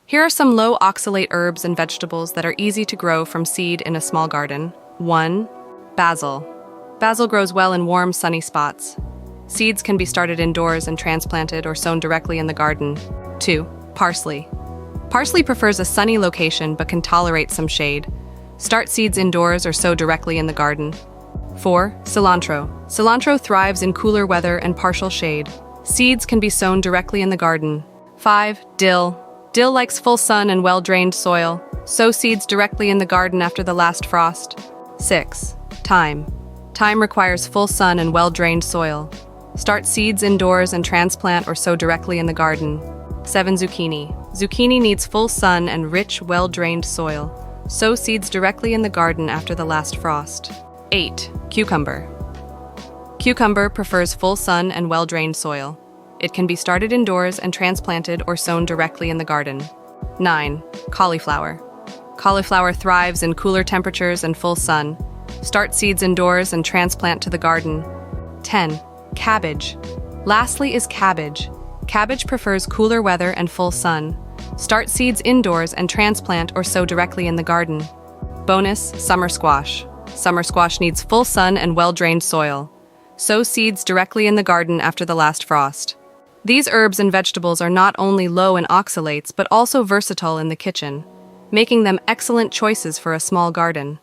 Here are some low oxalate herbs and vegetables that are easy to grow from seed in a small garden. 1. Basil. Basil grows well in warm, sunny spots. Seeds can be started indoors and transplanted or sown directly in the garden. 2. Parsley. Parsley prefers a sunny location but can tolerate some shade. Start seeds indoors or sow directly in the garden. 4. Cilantro. Cilantro thrives in cooler weather and partial shade. Seeds can be sown directly in the garden. 5. Dill. Dill likes full sun and well-drained soil. Sow seeds directly in the garden after the last frost. 6. Thyme. Thyme requires full sun and well-drained soil. Start seeds indoors and transplant or sow directly in the garden. 7. Zucchini. Zucchini needs full sun and rich, well-drained soil. Sow seeds directly in the garden after the last frost. 8. Cucumber. Cucumber prefers full sun and well-drained soil. It can be started indoors and transplanted or sown directly in the garden. 9. Cauliflower. Cauliflower thrives in cooler temperatures and full sun. Start seeds indoors and transplant to the garden. 10. Cabbage. Lastly is cabbage. Cabbage prefers cooler weather and full sun. Start seeds indoors and transplant or sow directly in the garden. Bonus, summer squash. Summer squash needs full sun and well-drained soil. Sow seeds directly in the garden after the last frost. These herbs and vegetables are not only low in oxalates but also versatile in the kitchen, making them excellent choices for a small garden.